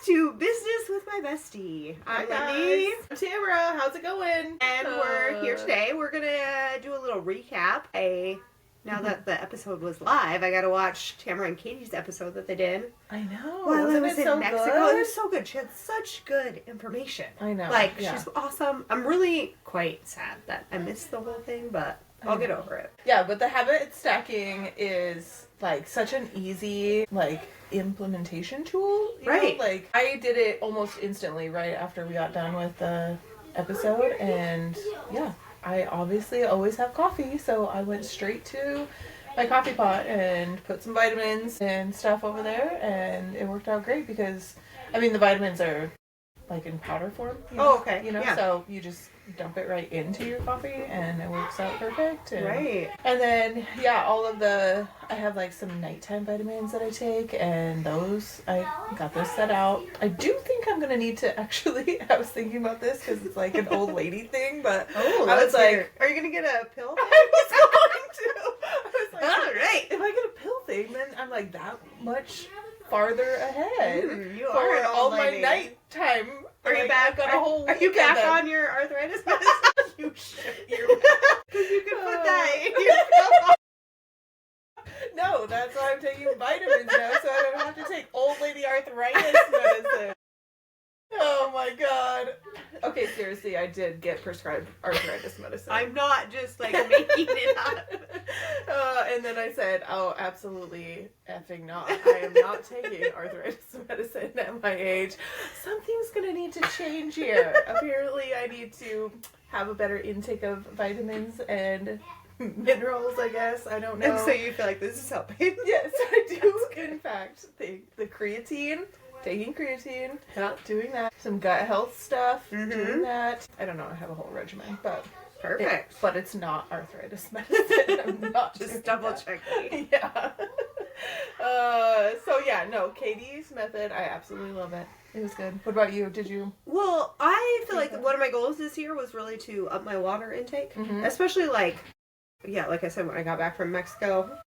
to Business with My Bestie. I'm Lynde. I'm Tamara. How's it going? And we're here today. We're going to do a little recap. Now that the episode was live, I got to watch Tamara and Katie's episode that they did. I know. While I was in so Mexico. Good? It was so good. She had such good information. I know. She's awesome. I'm really quite sad that I missed the whole thing, but I'll get over it. Yeah, but the habit stacking is such an easy implementation tool. You right. know? I did it almost instantly right after we got done with the episode, and yeah, I obviously always have coffee, so I went straight to my coffee pot and put some vitamins and stuff over there, and it worked out great because, the vitamins are in powder form. Oh, okay. Yeah. So you just dump it right into your coffee and it works out perfect. And, right. And then, I have some nighttime vitamins that I take, and I got those set out. I do think I'm going to need to actually, I was thinking about this because it's an old lady thing, but I was are you going to get a pill? I was going to. I was like, all right. If I get a pill thing, then I'm that much farther ahead you for are an all old my lady. Nighttime. Are you back? Are you back on your arthritis medicine? You shit. Because you can put that in your pill. No, that's why I'm taking vitamins now, so I don't have to take old lady arthritis medicine. Oh my god. Okay, seriously, I did get prescribed arthritis medicine. I'm not just making it up. And then I said, oh, absolutely effing not. I am not taking arthritis medicine at my age. Something's gonna need to change here. Apparently, I need to have a better intake of vitamins and minerals, I guess. I don't know. And so you feel like this is helping? Yes, I do, in fact. The creatine. Taking creatine, doing that. Some gut health stuff, doing that. I don't know, I have a whole regimen, but perfect. But it's not arthritis medicine. I'm not just double checking. Yeah. Katie's method, I absolutely love it. It was good. What about you? Did you? Well, I feel like one of my goals this year was really to up my water intake, especially like I said, when I got back from Mexico,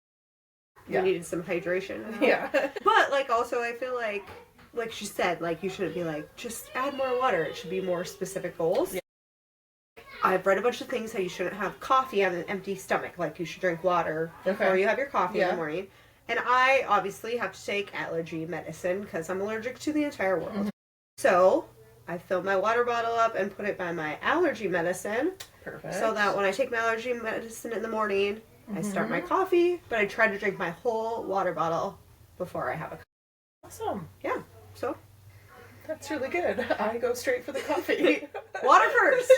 I needed some hydration. Yeah. But also, I feel like she said, you shouldn't be just add more water. It should be more specific goals. Yeah. I've read a bunch of things how you shouldn't have coffee on an empty stomach. You should drink water before you have your coffee in the morning. And I obviously have to take allergy medicine because I'm allergic to the entire world. Mm-hmm. So I fill my water bottle up and put it by my allergy medicine. Perfect. So that when I take my allergy medicine in the morning, I start my coffee, but I try to drink my whole water bottle before I have a coffee. Awesome. Yeah. So that's really good. I go straight for the coffee. Water first.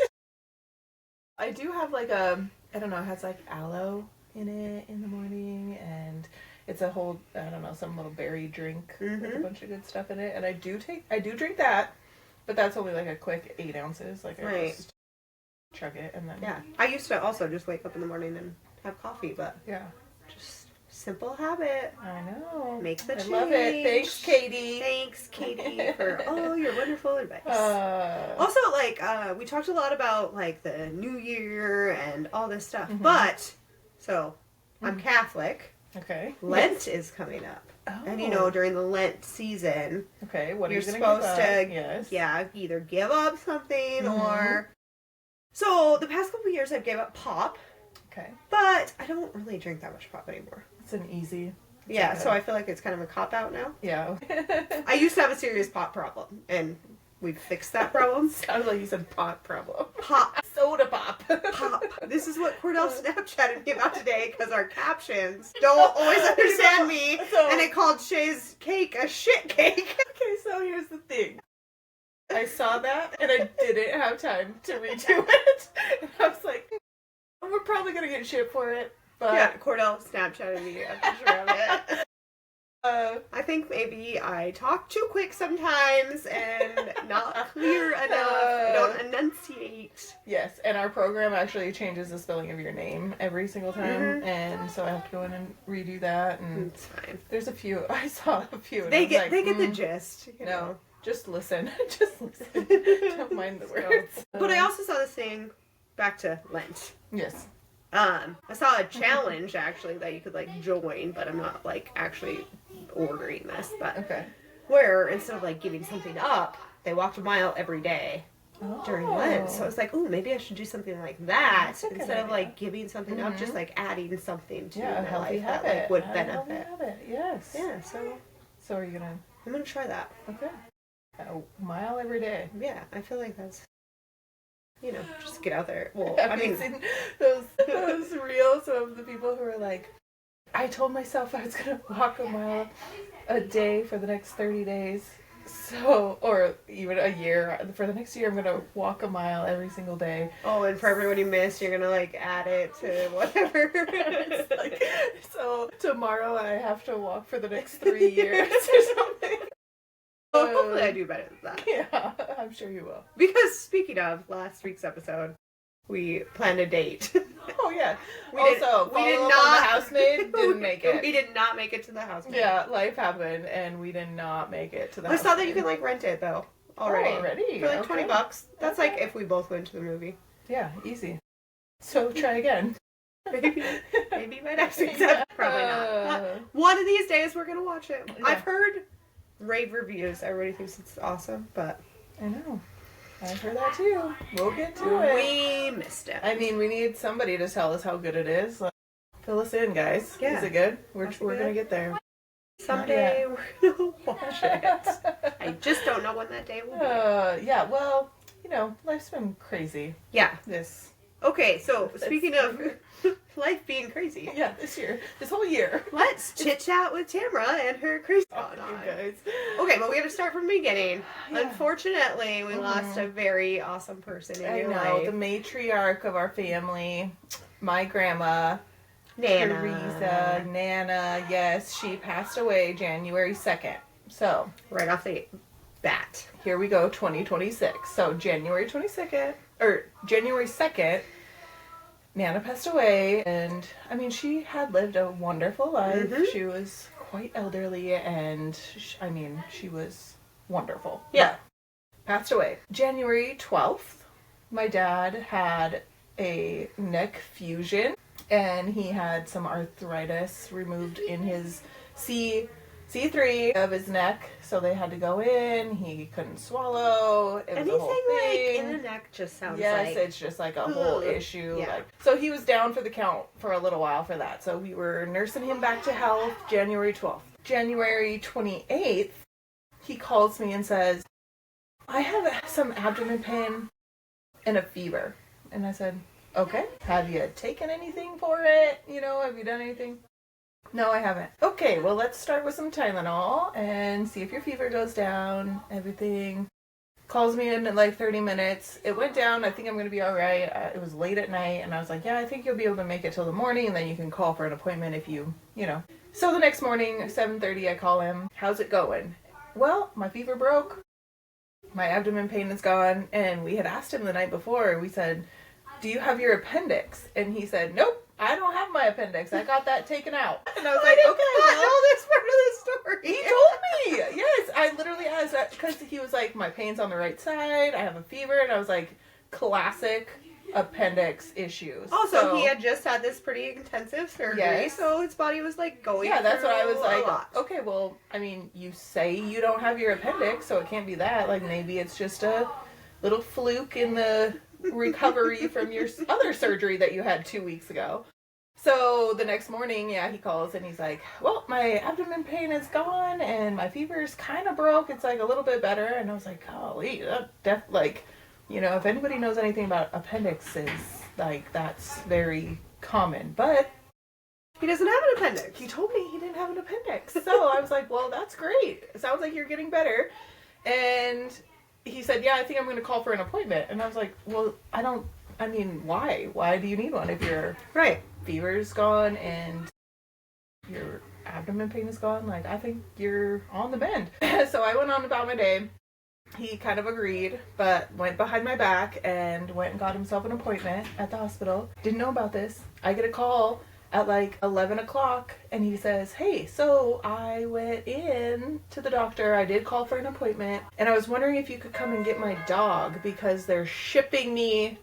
I do have it has aloe in it in the morning, and it's a whole, some little berry drink with a bunch of good stuff in it. And I do drink that, but that's only a quick 8 ounces. I just chug it and then. Yeah. I used to also just wake up in the morning and have coffee, but just simple habit. I know. Make the change. I love it. Thanks, Katie. Thanks, Katie, for all your wonderful advice. Also, we talked a lot about, the New Year and all this stuff. But, I'm Catholic. Okay. Lent is coming up. Oh. And, during the Lent season, okay, what are you're you supposed to either give up something or... So, the past couple of years, I've gave up pop. Okay. But I don't really drink that much pop anymore. It's an easy. Yeah, so I feel like it's kind of a cop-out now. Yeah. I used to have a serious pop problem, and we've fixed that problem. Sounds like you said pot problem. Pop. Soda pop. Pop. This is what Cordell Snapchatted me about today, because our captions don't always understand me, and it called Shay's cake a shit cake. Okay, so here's the thing. I saw that, and I didn't have time to redo it. And I was like, we're probably going to get shit for it. But yeah, Cordell Snapchatted me a picture of it. I think maybe I talk too quick sometimes and not clear enough. I don't enunciate. Yes, and our program actually changes the spelling of your name every single time, and so I have to go in and redo that. And it's fine. There's a few. I saw a few. And they get the gist. You know. Just listen. Just listen. Don't mind the words. But I also saw this thing. Back to Lent. Yes. I saw a challenge actually that you could join, but I'm not actually ordering this. But okay. where instead of like giving something up, they walked a mile every day during Lent. So I was like, ooh, maybe I should do something like that instead of like giving something up, just like adding something to a my healthy life habit. that like would A benefit. healthy habit. Yes. Yeah, So are you gonna? I'm gonna try that. Okay. A mile every day. Yeah, I feel like that's, you know, just get out there. Well, Have you seen those reels of the people who are like, I told myself I was gonna walk a mile a day for the next 30 days. So, or even a year. For the next year, I'm gonna walk a mile every single day. Oh, and for everyone you missed, you're gonna like add it to whatever. It's like, so tomorrow I have to walk for the next 3 years or something. Well, hopefully I do better than that. Yeah, I'm sure you will. Because speaking of last week's episode, we planned a date. Oh yeah. We also, did follow not. up on the housemaid didn't make it. We did not make it to the housemaid. Yeah, life happened, and we did not make it to the I saw that housemaid. you can like rent it though already. Oh, already? For like Okay. $20. That's like if we both went to the movie. Yeah, easy. So try again. Maybe my next week's episode. Probably not. One of these days we're gonna watch it. Yeah. I've heard rave reviews. Everybody thinks it's awesome, but I know. I've heard that too. We'll get to it. we missed it. I mean, we need somebody to tell us how good it is. Like, fill us in, guys. Yeah. Is it good? We're Is it gonna good? get there. Someday we're gonna watch it. I just don't know when that day will be. Yeah. Well, you know, life's been crazy. Yeah. This. Okay, so speaking of life being crazy, This year, this whole year. let's chit chat with Tamara and her crazy Oh, going on. you guys. Okay, but we have to start from the beginning. Yeah. Unfortunately, we lost a very awesome person in I your know, life. the matriarch of our family, my grandma, Nana. Teresa, Nana, yes, she passed away January 2nd. So, Right off the bat. here we go, 2026. So, January 22nd, or January 2nd, Nana passed away, and, I mean, she had lived a wonderful life. Mhm. She was quite elderly, and, she was wonderful. Yeah. Passed away. January 12th, my dad had a neck fusion, and he had some arthritis removed in his C3 of his neck, so they had to go in. He couldn't swallow. It was Anything a whole thing. like in the neck just sounds Yes, like... it's just like a whole Ugh. issue. Yeah. Like, so he was down for the count for a little while for that. So we were nursing him back to health January 12th. January 28th, he calls me and says, I have some abdomen pain and a fever. And I said, okay. Have you taken anything for it? You know, have you done anything? No, I haven't. Okay, well, let's start with some Tylenol and see if your fever goes down, everything. Calls me in like 30 minutes. It went down. I think I'm going to be all right. It was late at night, and I was like, yeah, I think you'll be able to make it till the morning, and then you can call for an appointment if you know. So the next morning, 7:30, I call him. How's it going? Well, my fever broke. My abdomen pain is gone. And we had asked him the night before, we said, do you have your appendix? And he said, nope, I don't have my appendix. I got that taken out. And I was like, okay, I well, know this part of the story. he told me. Yes, I literally asked that because he was like, my pain's on the right side. I have a fever. And I was like, classic appendix issues. Also, So, he had just had this pretty intensive surgery, Yes. so his body was like going yeah, that's what I was through like. a lot. Okay, well, I mean, you say you don't have your appendix, so it can't be that. Like, maybe it's just a little fluke in the recovery from your other surgery that you had 2 weeks ago. So the next morning, he calls and he's like, well, my abdomen pain is gone and my fever's kind of broke. It's like a little bit better. And I was like, golly, if anybody knows anything about appendixes, like, that's very common. But He doesn't have an appendix. he told me he didn't have an appendix. So I was like, well, that's great. It sounds like you're getting better. And he said, yeah, I think I'm going to call for an appointment. And I was like, well, why? Why do you need one if your fever's gone and your abdomen pain is gone? Like, I think you're on the mend. So I went on about my day. He kind of agreed, but went behind my back and went and got himself an appointment at the hospital. Didn't know about this. I get a call at like 11 o'clock and he says, hey, so I went in to the doctor. I did call for an appointment and I was wondering if you could come and get my dog because they're shipping me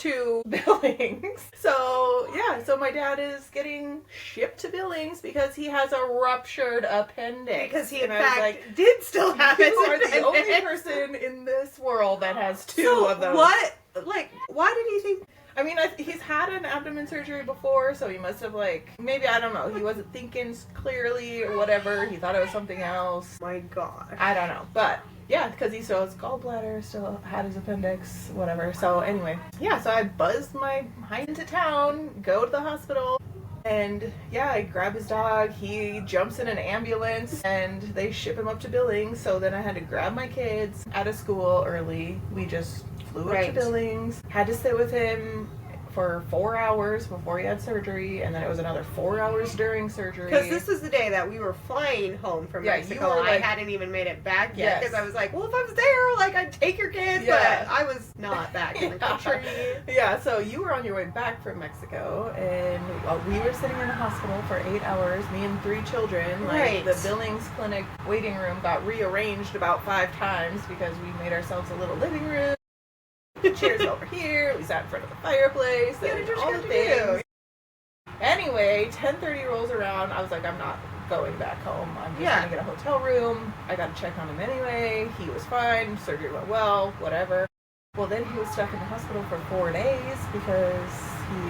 to Billings. So yeah, so my dad is getting shipped to Billings because he has a ruptured appendix. Because he, in And I was fact, like, did still have you his are the only appendix. person in this world that has two of those. What? Like, why did he think? I mean, he's had an abdomen surgery before, so he must have, like, maybe, I don't know, he wasn't thinking clearly or whatever. He thought it was something else. My God. I don't know. But, yeah, because he still has gallbladder, still had his appendix, whatever. So, anyway, yeah, so I buzzed my hind into town, go to the hospital, and, yeah, I grab his dog. He jumps in an ambulance, and they ship him up to Billings. So then I had to grab my kids out of school early. We just flew up to Billings, had to sit with him for 4 hours before he had surgery, and then it was another 4 hours during surgery. Because this was the day that we were flying home from Mexico. You were I hadn't even made it back yet because I was like, well, if I was there, like, I'd take your kids, but I was not back in the country. Yeah, so you were on your way back from Mexico, and we were sitting in the hospital for 8 hours, me and 3 children. Like, the Billings Clinic waiting room got rearranged about 5 times because we made ourselves a little living room. Chairs over here, we sat in front of the fireplace, and all the things. Anyway, 10:30 rolls around, I was like, I'm not going back home. I'm just gonna get a hotel room. I gotta check on him anyway. He was fine, surgery went well, whatever. Well, then he was stuck in the hospital for 4 days because he,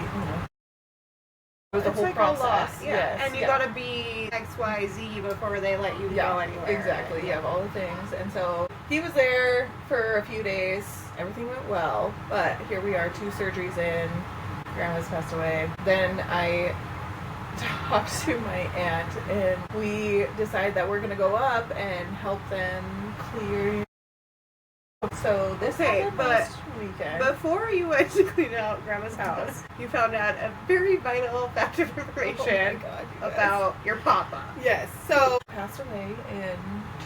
it was a whole process. And you gotta be XYZ before they let you go anywhere. Exactly. You have all the things. And so he was there for a few days. Everything went well. But here we are, 2 surgeries in. Grandma's passed away. Then I talked to my aunt, and we decided that we're going to go up and help them clear. So this happened last weekend. Before you went to clean out Grandma's house, you found out a very vital fact of information about your papa. Yes. So passed away in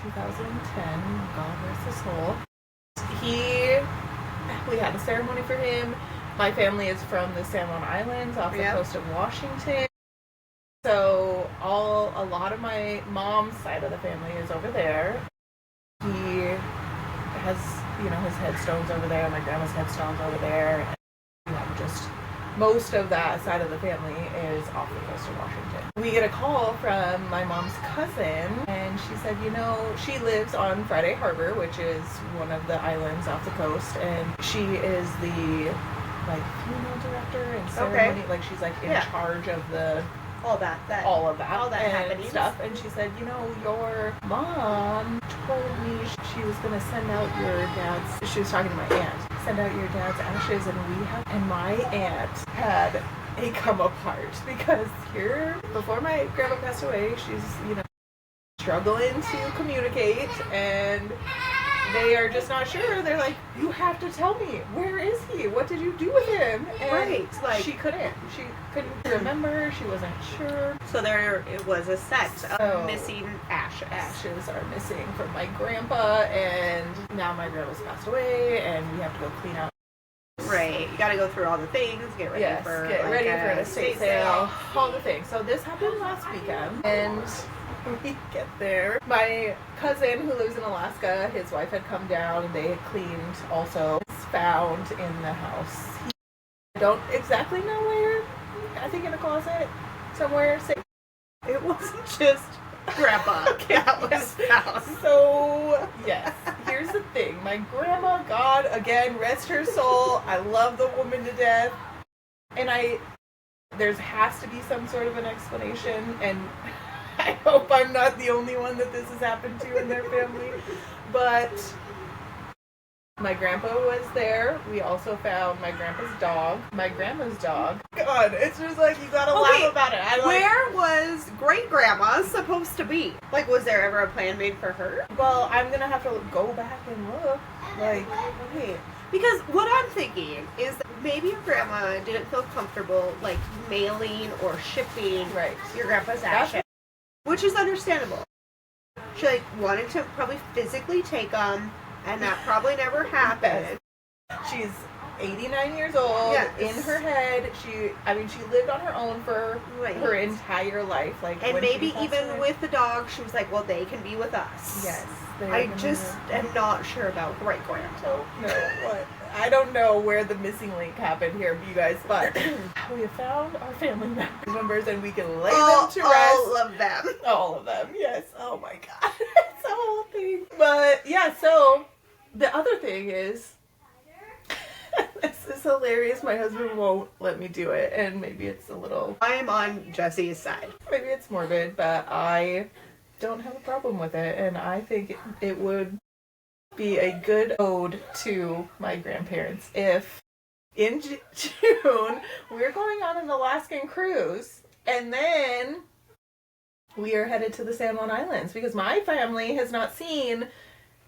2010. God rest his soul. We had a ceremony for him. My family is from the San Juan Islands off the coast of Washington. So a lot of my mom's side of the family is over there. He has, his headstone's over there, my grandma's headstone's over there. And, just most of that side of the family is off the coast of Washington. We get a call from my mom's cousin, and she said, she lives on Friday Harbor, which is one of the islands off the coast, and she is the, funeral director and ceremony, she's, in charge of the... all that happening stuff. And she said, your mom told me she was going to send out your dad's, she was talking to my aunt, send out your dad's ashes, and my aunt had a come apart because before my grandma passed away, she's, struggling to communicate, and they are just not sure. They're like, you have to tell me, where is he? What did you do with him? And she couldn't remember. She wasn't sure. So it was a set of missing ashes. Ashes are missing from my grandpa, and now my grandma's passed away, and we have to go clean out. Right, you gotta go through all the things, get ready for an estate sale, all the things. So this happened last weekend, and we get there. My cousin who lives in Alaska, his wife had come down, and they had cleaned also. It's found in the house. I don't exactly know where. I think in a closet somewhere. It wasn't just Grandpa. That was found. So, yes. Here's the thing. My grandma, God, again, rest her soul. I love the woman to death. And there has to be some sort of an explanation, and I hope I'm not the only one that this has happened to in their family. But my grandpa was there. We also found my grandma's dog. God, it's just you gotta laugh about it. Where was great grandma supposed to be? Was there ever a plan made for her? Well, I'm gonna have to go back and look. Because what I'm thinking is that maybe your grandma didn't feel comfortable mailing or shipping your grandpa's ashes, which is understandable. She wanted to probably physically take them, and that probably never happened. She's 89 years old. Yes. In her head, she lived on her own for her entire life. And maybe even with the dog, she was like, well, they can be with us. Yes. I just am not sure about great grandma. No, what? I don't know where the missing link happened here, you guys, but we have found our family members and we can lay them to rest. All of them. All of them, yes. Oh my god. It's a whole thing. But yeah, so the other thing is, this is hilarious. My husband won't let me do it, and maybe it's a little... I am on Jesse's side. Maybe it's morbid, but I don't have a problem with it, and I think it would be a good ode to my grandparents if in June we're going on an Alaskan cruise, and then we are headed to the San Juan Islands, because my family has not seen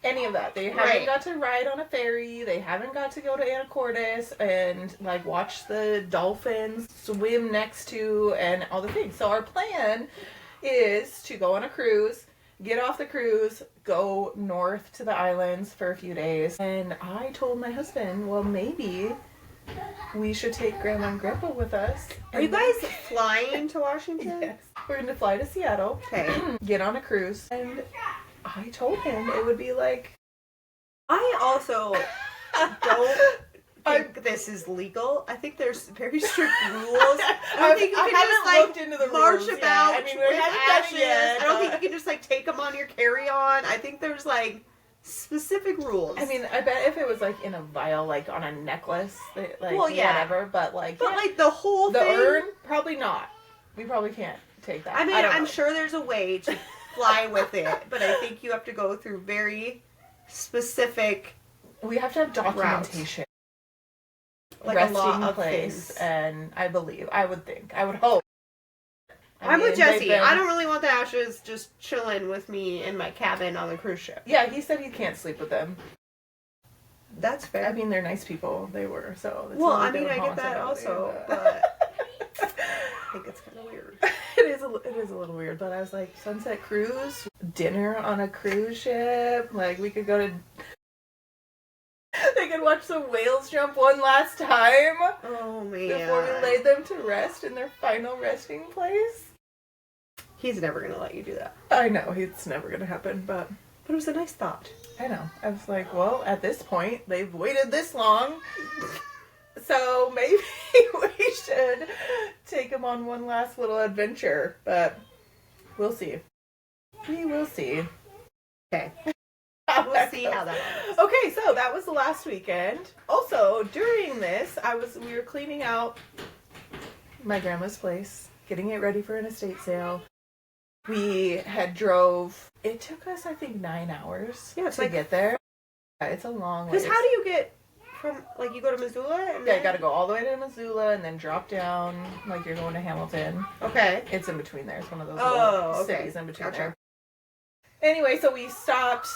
any of that. They haven't got to ride on a ferry. They haven't got to go to Anacortes and like watch the dolphins swim next to and all the things. So our plan is to go on a cruise, get off the cruise, go north to the islands for a few days. And I told my husband, well, maybe we should take Grandma and Grandpa with us. Are you guys flying to Washington? Yes. We're going to fly to Seattle, Okay. get on a cruise, and I told him it would be like... I also don't think this is legal. I think there's very strict rules. I don't think you can just like looked into the march rules about yet. I mean, we with haven't done ashes. it yet. I don't think you can just like take them on your carry-on. I think there's like specific rules. I mean, I bet if it was like in a vial, like on a necklace, like Well, yeah. whatever. But like, but like the whole the thing. urn, probably not. We probably can't take that. I mean, don't I'm know. sure there's a way to fly with it, but I think you have to go through very specific, We have to have documentation. like Resting a lot of place, things. and I would hope. I'm with mean, they've Jesse. been- I don't really want the ashes just chilling with me in my cabin on the cruise ship. Yeah, he said he can't sleep with them. That's fair. I mean, they're nice people. They were, so. It's well, a I little mean, bit I of get that haunting, also, but- but I think it's kind of weird. It is a little weird, but I was like, sunset cruise, dinner on a cruise ship, like we could go to... They could watch the whales jump one last time Oh man! before we laid them to rest in their final resting place. He's never gonna let you do that. I know, it's never gonna happen, but But it was a nice thought. I know. I was like, well, at this point, they've waited this long, so maybe we should take them on one last little adventure, but we'll see. We will see. Okay. How We'll see how that goes. Okay, so that was the last weekend. Also, during this, we were cleaning out my grandma's place, getting it ready for an estate sale. We had drove. It took us, I think, 9 hours to get there. Yeah, it's a long way. Because how do you get from, like, you go to Missoula? And Yeah, you gotta go all the way to Missoula and then drop down like you're going to Hamilton. Okay. It's in between there. It's one of those Oh, little okay. cities in between Gotcha. there. Anyway, so we stopped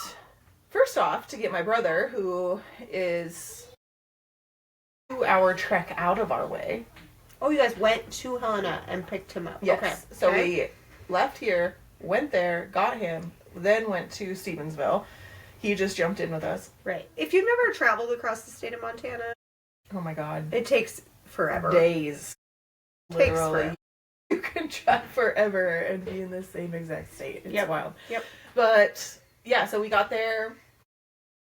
first off to get my brother, who is a 2-hour trek out of our way. Oh, you guys went to Helena and picked him up. Yes. Okay. So Okay. we left here, went there, got him, then went to Stevensville. He just jumped in with us. Right. If you've never traveled across the state of Montana, Oh my god. it takes forever. Days. Takes Literally. forever. You can drive forever and be in the same exact state. It's wild. Yep. But yeah, so we got there.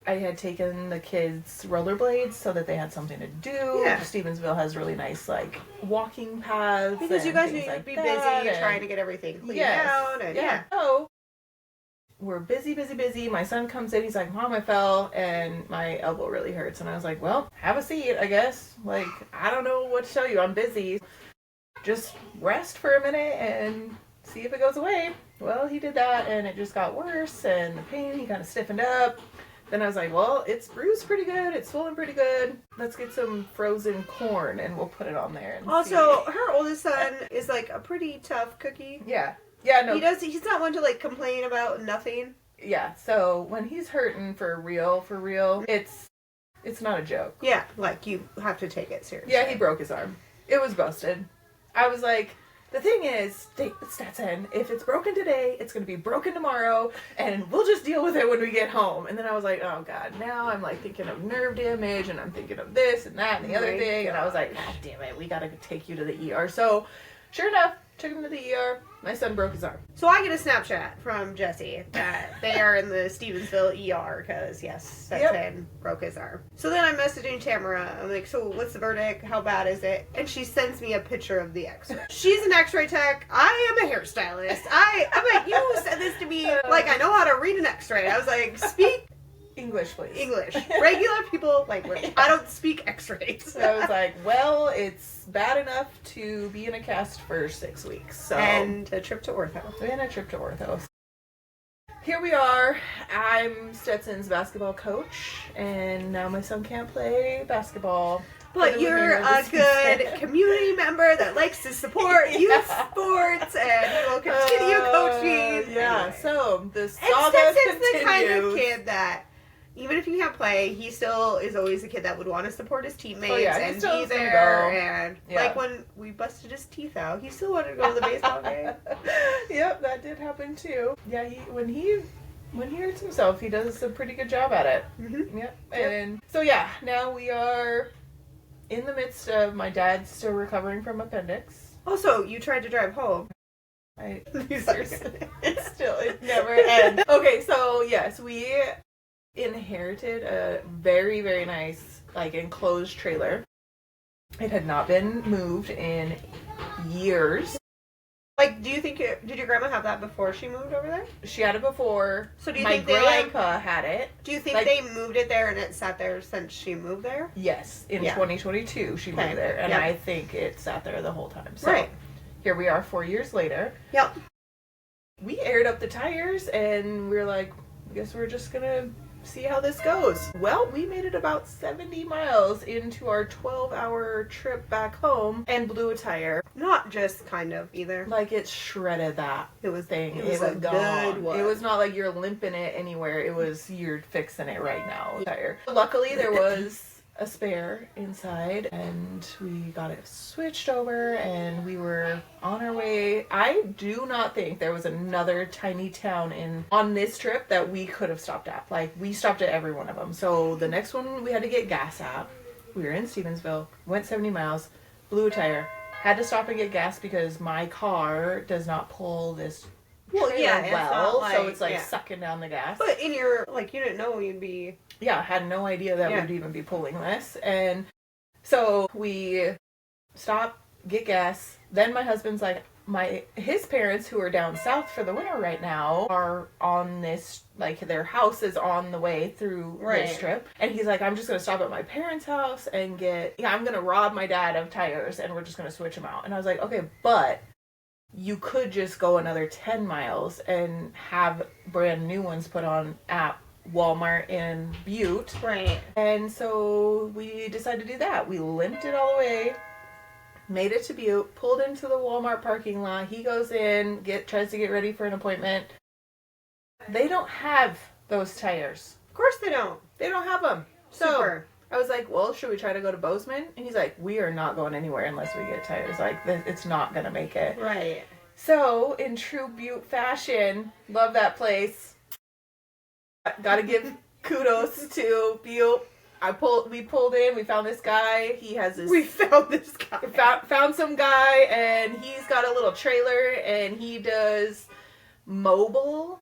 I had taken the kids rollerblades so that they had something to do. Yeah. Stevensville has really nice like walking paths. Because you and guys things need to like be that, busy and- trying to get everything cleaned Yes. out. And Yeah. So we're busy. My son comes in, he's like, Mom, I fell and my elbow really hurts. And I was like, well, have a seat, I guess. Like, I don't know what to tell you. I'm busy. Just rest for a minute and see if it goes away. Well, he did that and it just got worse, and the pain, he kind of stiffened up. Then I was like, well, it's bruised pretty good. It's swollen pretty good. Let's get some frozen corn and we'll put it on there. And Also, see. her oldest son is like a pretty tough cookie. Yeah. Yeah, no. He's not one to like complain about nothing. Yeah, so when he's hurting for real, it's not a joke. Yeah, like you have to take it seriously. Yeah, he broke his arm. It was busted. I was like, the thing is, Stetson, if it's broken today, it's going to be broken tomorrow, and we'll just deal with it when we get home. And then I was like, oh God, now I'm like thinking of nerve damage, and I'm thinking of this and that and the other thing. And I was like, God damn it, we got to take you to the ER. So, sure enough, took him to the ER. My son broke his arm. So I get a Snapchat from Jesse that they are in the Stevensville ER because, yes, that Tim broke his arm. So then I'm messaging Tamara. I'm like, so what's the verdict? How bad is it? And she sends me a picture of the x-ray. She's an x-ray tech. I am a hairstylist. I'm like, you said this to me like I know how to read an x-ray. I was like, speak English, please. English. Regular people language. I don't speak x-rays. So I was like, well, it's bad enough to be in a cast for 6 weeks. So And a trip to ortho. And a trip to ortho. Here we are. I'm Stetson's basketball coach, and now my son can't play basketball. But you're a good community member that likes to support youth sports, and you will continue coaching. Yeah, anyway. So the And saga Stetson's continues. the kind of kid that, even if he can't play, he still is always a kid that would want to support his teammates and be there. And like when we busted his teeth out, he still wanted to go to the baseball game. Yep, that did happen too. Yeah, when he hurts himself, he does a pretty good job at it. Mm-hmm. Yep. And so now we are in the midst of my dad still recovering from appendix. Also, you tried to drive home. Seriously, it never ends. Okay, so yes, we inherited a very, very nice, like, enclosed trailer. It had not been moved in years. Like, do you think did your grandma have that before she moved over there? She had it before. So do you my think they grandpa had it? Do you think they moved it there and it sat there since she moved there? Yes, in 2022 she moved there, and I think it sat there the whole time. So here we are 4 years later. Yep. We aired up the tires, and we were like, I guess we're just gonna see how this goes. Well, we made it about 70 miles into our 12-hour trip back home and blew a tire. Not just kind of either. Like, it shredded that thing. It was a gone. good one. It was not like you're limping it anywhere. It was you're fixing it right now. Tire. Luckily, there was a spare inside, and we got it switched over, and we were on our way. I do not think there was another tiny town on this trip that we could have stopped at. Like, we stopped at every one of them. So the next one we had to get gas at. We were in Stevensville, went 70 miles, blew a tire, had to stop and get gas because my car does not pull this so it's like sucking down the gas. But in your, like, you didn't know you'd be... Yeah, had no idea that we'd even be pulling this. And so we stop, get gas. Then my husband's like, his parents, who are down south for the winter right now, are on this, like, their house is on the way through this trip. And he's like, I'm just going to stop at my parents' house and I'm going to rob my dad of tires, and we're just going to switch them out. And I was like, okay, but you could just go another 10 miles and have brand new ones put on at Walmart in Butte. Right. And so we decided to do that. We limped it all the way, made it to Butte, pulled into the Walmart parking lot. He goes in, tries to get ready for an appointment. They don't have those tires. Of course they don't. They don't have them. Super. So I was like, well, should we try to go to Bozeman? And he's like, we are not going anywhere unless we get tires. Like, it's not going to make it. Right. So, in true Butte fashion, love that place. Gotta give kudos to Butte. We pulled in, we found this guy. He has this... We found this guy. Found some guy, and he's got a little trailer, and he does mobile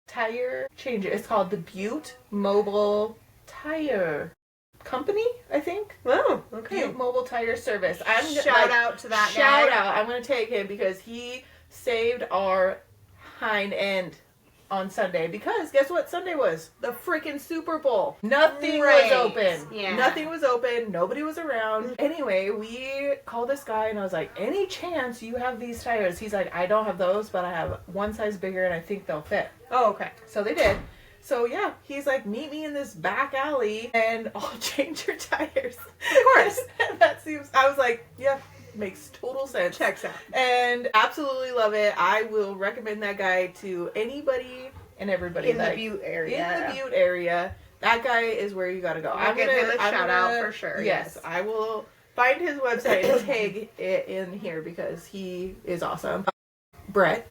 tire changes. It's called the Butte Mobile Tire Company, I think. Oh, okay. Butte Mobile Tire Service. Shout out to that guy. Shout out. I'm going to take him because he saved our hind end on Sunday. Because guess what Sunday was? The freaking Super Bowl. Nothing was open. Yeah. Nothing was open. Nobody was around. Anyway, we called this guy and I was like, any chance you have these tires? He's like, I don't have those, but I have one size bigger and I think they'll fit. Oh, okay. So they did. So yeah, he's like, meet me in this back alley and I'll change your tires. Of course. I was like, yeah, makes total sense. Checks out. And absolutely love it. I will recommend that guy to anybody and everybody. In the Butte area. In the Butte area. That guy is where you gotta go. I'll give him a shout out for sure. Yes, I will find his website and tag it in here because he is awesome. Brett.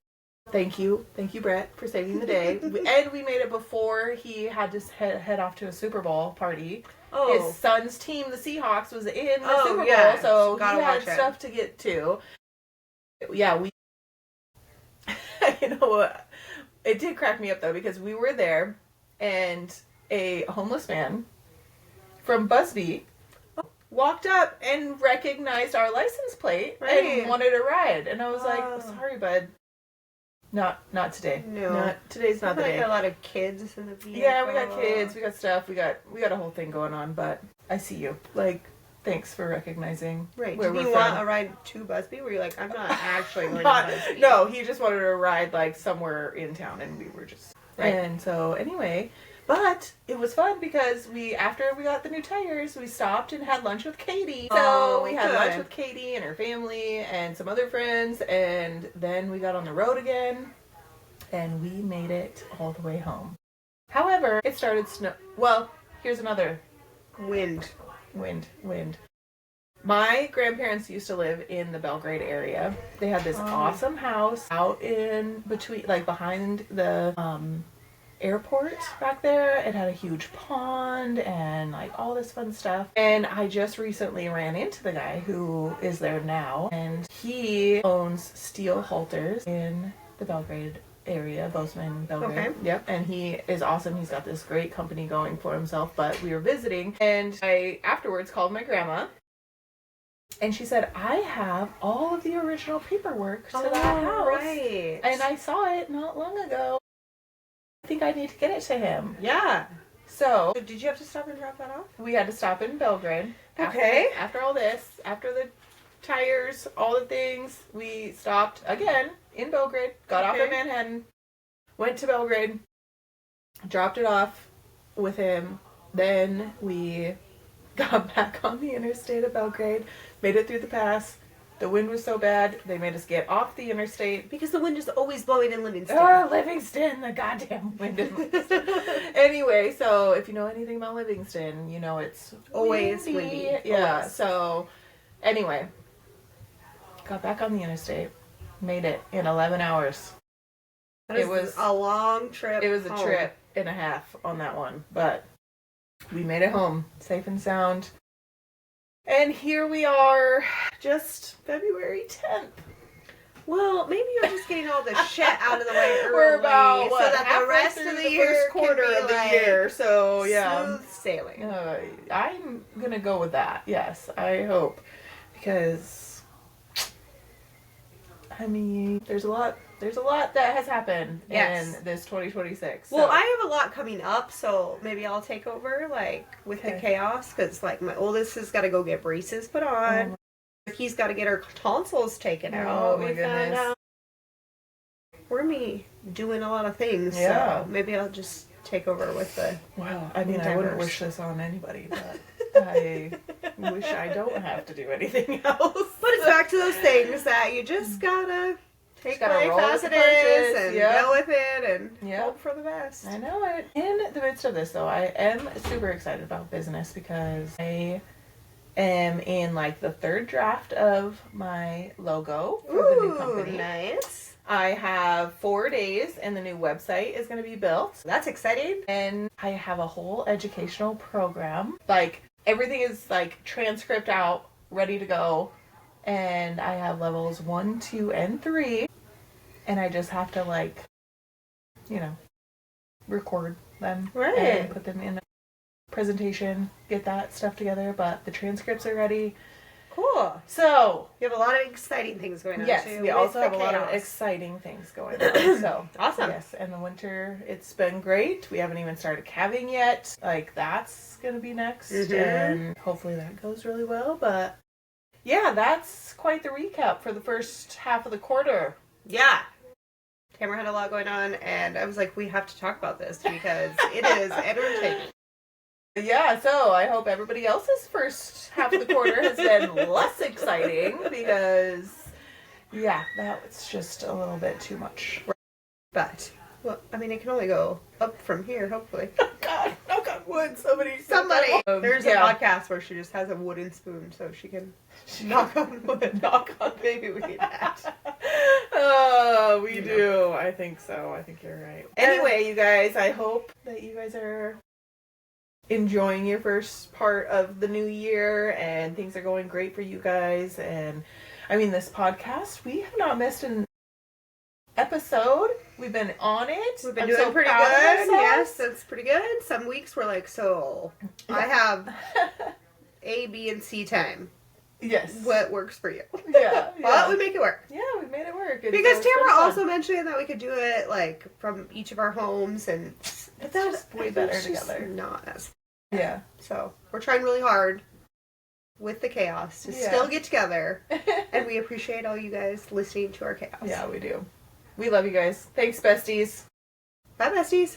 Thank you, Brett, for saving the day. And we made it before he had to head off to a Super Bowl party. Oh. His son's team, the Seahawks, was in the Super Bowl, so he had stuff to get to. Yeah, you know what? It did crack me up though, because we were there and a homeless man from Busby walked up and recognized our license plate and wanted a ride. And I was like, sorry, bud. Not today. No. Today's not the day. A lot of kids in the vehicle. Yeah, we got kids, we got stuff, we got a whole thing going on, but I see you. Like, thanks for recognizing. Right. Where Did you want a ride to Busby? Were you like, I'm not actually going to Busby? No, he just wanted a ride like somewhere in town, and we were just right. And so anyway, but it was fun because after we got the new tires, we stopped and had lunch with Katie. So we had lunch with Katie and her family and some other friends, and then we got on the road again, and we made it all the way home. However, it started snow. Well, here's another wind. My grandparents used to live in the Belgrade area. They had this awesome house out in between, like behind the airport back there. It had a huge pond and like all this fun stuff. And I just recently ran into the guy who is there now, and he owns steel halters in the Belgrade area, Bozeman, Belgrade. Okay. Yep. And he is awesome. He's got this great company going for himself, but we were visiting, and I afterwards called my grandma, and she said, I have all of the original paperwork to that house. Right. And I saw it not long ago. I think I need to get it to him. Yeah. So did you have to stop and drop that off? We had to stop in Belgrade. Okay. After all this, after the tires, all the things, we stopped again in Belgrade, got off in Manhattan, went to Belgrade, dropped it off with him. Then we got back on the interstate at Belgrade, made it through the pass. The wind was so bad, they made us get off the interstate. Because the wind is always blowing in Livingston. Oh, Livingston, the goddamn wind in Livingston. Anyway, so if you know anything about Livingston, you know it's always windy. Yeah, always. So anyway, got back on the interstate, made it in 11 hours. It was a long trip. It was a trip and a half on that one, but we made it home safe and sound. And here we are, just February 10th. Well, maybe you're just getting all the shit out of the way early. We're about, so that the rest of the year first quarter of the year. So, yeah. Smooth sailing. I'm going to go with that. Yes, I hope. Because, I mean, there's a lot that has happened in this 2026. So. Well, I have a lot coming up, so maybe I'll take over, like, with the chaos, because, like, my oldest has got to go get braces put on. He's got to get her tonsils taken out. Oh, my goodness. We're doing a lot of things, so maybe I'll just take over with the Well, I mean, I wouldn't wish this on anybody, but I wish I don't have to do anything else. But it's back to those things that you just gotta take life as it is and go with it and hope for the best. I know it. In the midst of this, though, I am super excited about business because I am in like the third draft of my logo for the new company. Nice. I have 4 days and the new website is going to be built. That's exciting. And I have a whole educational program. Like everything is like transcript out, ready to go. And I have levels 1, 2, and 3. And I just have to like, record them and put them in a presentation, get that stuff together. But the transcripts are ready. Cool. So you have a lot of exciting things going on. Yes, too, we also have a lot of exciting things going on. So awesome. Yes, and the winter, it's been great. We haven't even started calving yet. Like that's gonna be next, and hopefully that goes really well. But yeah, that's quite the recap for the first half of the quarter. Yeah. Tamara had a lot going on, and I was like, we have to talk about this because it is entertaining. Yeah, so I hope everybody else's first half of the quarter has been less exciting because, that was just a little bit too much. But, well, I mean, it can only go up from here, hopefully. God, knock on wood, somebody. There's a podcast where she just has a wooden spoon so she can knock on wood. Knock on Maybe we need that. Oh, we do. I think so. I think you're right. Anyway, you guys, I hope that you guys are enjoying your first part of the new year and things are going great for you guys. And I mean, this podcast, we have not missed an episode. We've been on it. We've been I'm doing so pretty proud of good. ourselves. Yes, that's pretty good. Some weeks we're like, so I have A, B, and C time. Yes. What works for you? Yeah. But we make it work. Yeah, we made it work. And Because so it's been Tamara fun. also mentioned that we could do it like from each of our homes, and It's just way better it's just together. not as Yeah. so we're trying really hard with the chaos to still get together, and we appreciate all you guys listening to our chaos. Yeah, we do. We love you guys. Thanks, besties. Bye, besties.